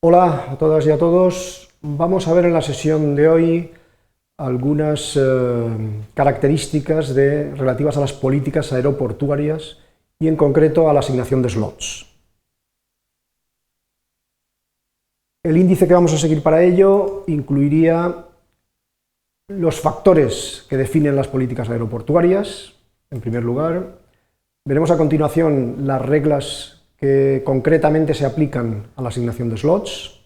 Hola a todas y a todos. Vamos a ver en la sesión de hoy algunas características relativas a las políticas aeroportuarias y en concreto a la asignación de slots. El índice que vamos a seguir para ello incluiría los factores que definen las políticas aeroportuarias, en primer lugar. Veremos a continuación las reglas que concretamente se aplican a la asignación de slots.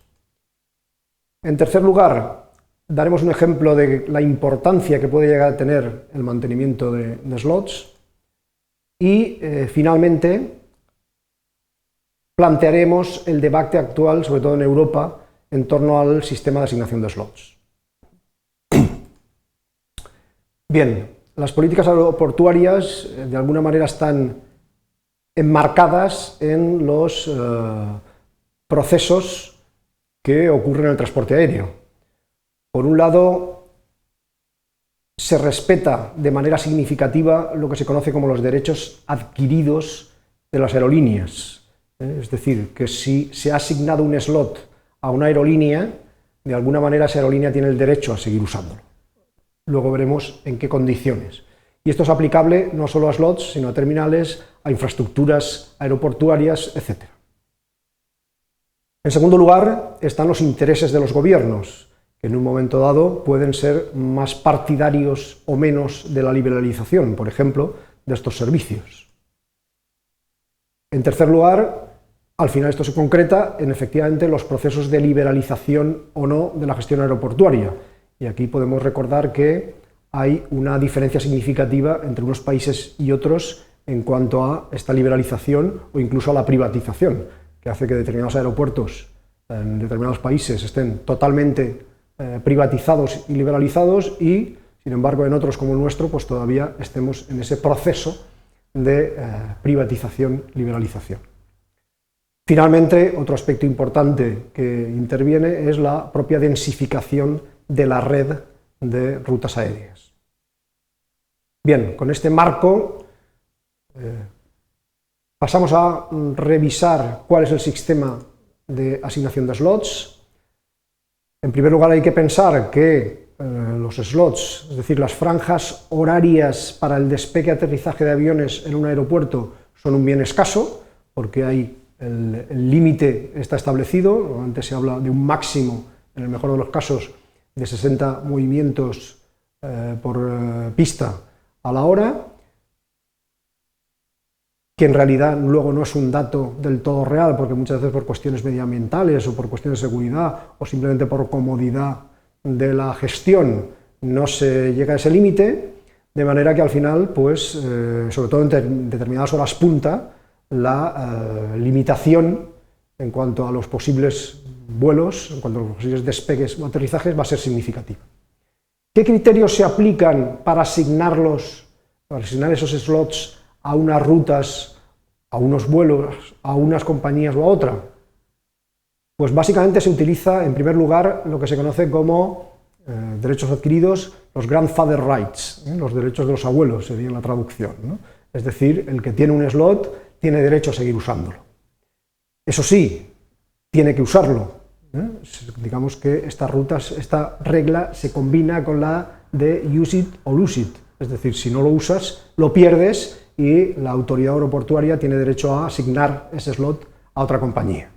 En tercer lugar, daremos un ejemplo de la importancia que puede llegar a tener el mantenimiento de slots. Y finalmente, plantearemos el debate actual, sobre todo en Europa, en torno al sistema de asignación de slots. Bien, las políticas aeroportuarias de alguna manera están enmarcadas en los procesos que ocurren en el transporte aéreo. Por un lado, se respeta de manera significativa lo que se conoce como los derechos adquiridos de las aerolíneas. Es decir, que si se ha asignado un slot a una aerolínea, de alguna manera esa aerolínea tiene el derecho a seguir usándolo. Luego veremos en qué condiciones. Y esto es aplicable no solo a slots, sino a terminales, a infraestructuras aeroportuarias, etc. En segundo lugar, están los intereses de los gobiernos, que en un momento dado pueden ser más partidarios o menos de la liberalización, por ejemplo, de estos servicios. En tercer lugar, al final esto se concreta en efectivamente los procesos de liberalización o no de la gestión aeroportuaria. Y aquí podemos recordar que hay una diferencia significativa entre unos países y otros en cuanto a esta liberalización o incluso a la privatización, que hace que determinados aeropuertos en determinados países estén totalmente privatizados y liberalizados y, sin embargo, en otros como el nuestro, pues todavía estemos en ese proceso de privatización-liberalización. Finalmente, otro aspecto importante que interviene es la propia densificación de la red de rutas aéreas. Bien, con este marco pasamos a revisar cuál es el sistema de asignación de slots. En primer lugar, hay que pensar que los slots, es decir, las franjas horarias para el despegue y aterrizaje de aviones en un aeropuerto, son un bien escaso, porque el límite está establecido. Normalmente se habla de un máximo, en el mejor de los casos, de 60 movimientos por pista a la hora, que en realidad luego no es un dato del todo real, porque muchas veces por cuestiones medioambientales o por cuestiones de seguridad o simplemente por comodidad de la gestión no se llega a ese límite, de manera que al final, pues, sobre todo en determinadas horas punta, la limitación en cuanto a los posibles vuelos, en cuanto a los posibles despegues o aterrizajes, va a ser significativa. ¿Qué criterios se aplican para asignar esos slots a unas rutas, a unos vuelos, a unas compañías o a otra? Pues básicamente se utiliza, en primer lugar, lo que se conoce como derechos adquiridos, los grandfather rights, los derechos de los abuelos, sería la traducción, ¿no? Es decir, el que tiene un slot tiene derecho a seguir usándolo. Eso sí, tiene que usarlo. Digamos que esta regla se combina con la de use it or lose it, es decir, si no lo usas, lo pierdes y la autoridad aeroportuaria tiene derecho a asignar ese slot a otra compañía.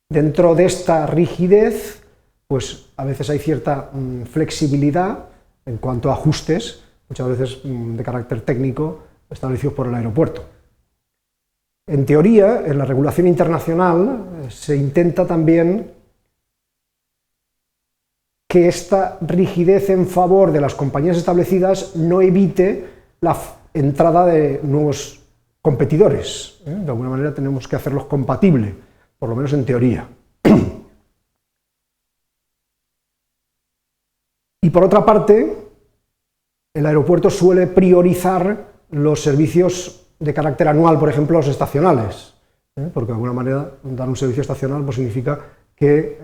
Dentro de esta rigidez, pues a veces hay cierta flexibilidad en cuanto a ajustes, muchas veces de carácter técnico, establecidos por el aeropuerto. En teoría, en la regulación internacional se intenta también que esta rigidez en favor de las compañías establecidas no evite la entrada de nuevos competidores. De alguna manera tenemos que hacerlos compatibles, por lo menos en teoría. Y por otra parte, el aeropuerto suele priorizar los servicios de carácter anual, por ejemplo, los estacionales, porque de alguna manera dar un servicio estacional pues significa que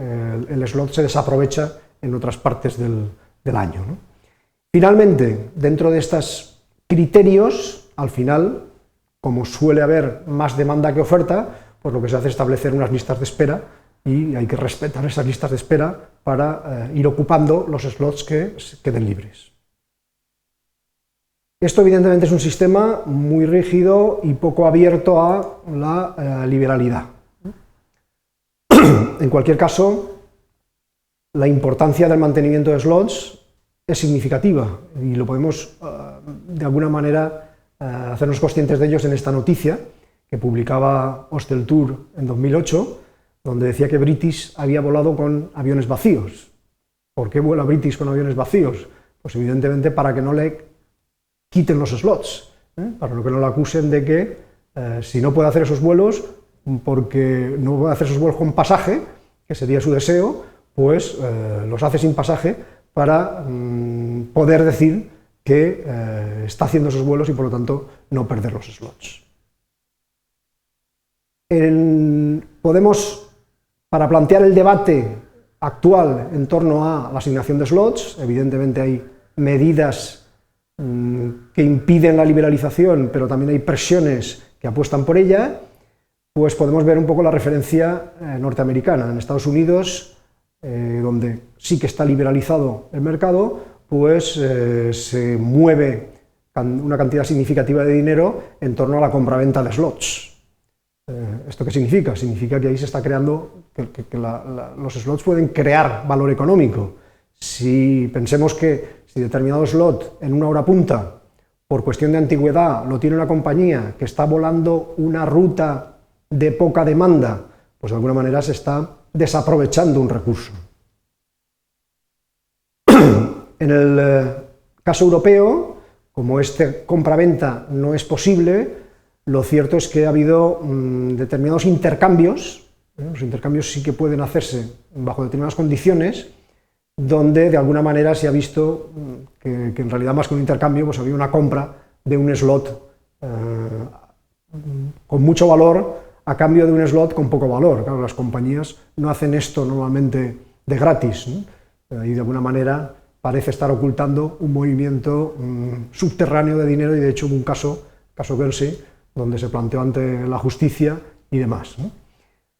el slot se desaprovecha en otras partes del año, ¿no? Finalmente, dentro de estos criterios, al final, como suele haber más demanda que oferta, pues lo que se hace es establecer unas listas de espera y hay que respetar esas listas de espera para ir ocupando los slots que queden libres. Esto evidentemente es un sistema muy rígido y poco abierto a la liberalidad. En cualquier caso, la importancia del mantenimiento de slots es significativa y lo podemos de alguna manera hacernos conscientes de ellos en esta noticia que publicaba Hosteltour en 2008, donde decía que British había volado con aviones vacíos. ¿Por qué vuela British con aviones vacíos? Pues evidentemente para que no le quiten los slots, para que no le acusen de que si no puede hacer esos vuelos, porque no puede hacer esos vuelos con pasaje, que sería su deseo, pues los hace sin pasaje para poder decir que está haciendo esos vuelos y por lo tanto no perder los slots. Podemos, para plantear el debate actual en torno a la asignación de slots, evidentemente hay medidas que impiden la liberalización, pero también hay presiones que apuestan por ella, pues podemos ver un poco la referencia norteamericana. En Estados Unidos, donde sí que está liberalizado el mercado, pues se mueve una cantidad significativa de dinero en torno a la compraventa de slots. ¿Esto qué significa? Significa que ahí se está creando, que los slots pueden crear valor económico. Si pensemos que si determinado slot en una hora punta, por cuestión de antigüedad, lo tiene una compañía que está volando una ruta de poca demanda, pues de alguna manera se está desaprovechando un recurso. En el caso europeo, como este compraventa no es posible, lo cierto es que ha habido determinados intercambios, los intercambios sí que pueden hacerse bajo determinadas condiciones, donde de alguna manera se ha visto que en realidad más que un intercambio, pues había una compra de un slot con mucho valor a cambio de un slot con poco valor. Claro, las compañías no hacen esto normalmente de gratis, ¿no? Y de alguna manera parece estar ocultando un movimiento subterráneo de dinero, y de hecho hubo un caso Kelsey, donde se planteó ante la justicia y demás, ¿no?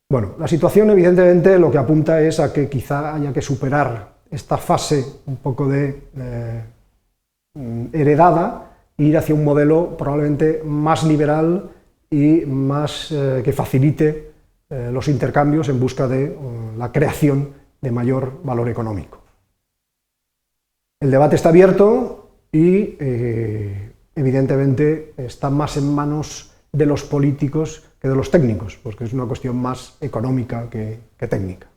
Bueno, la situación evidentemente lo que apunta es a que quizá haya que superar esta fase un poco de heredada e ir hacia un modelo probablemente más liberal y más que facilite los intercambios en busca de la creación de mayor valor económico. El debate está abierto y evidentemente está más en manos de los políticos que de los técnicos, porque es una cuestión más económica que técnica.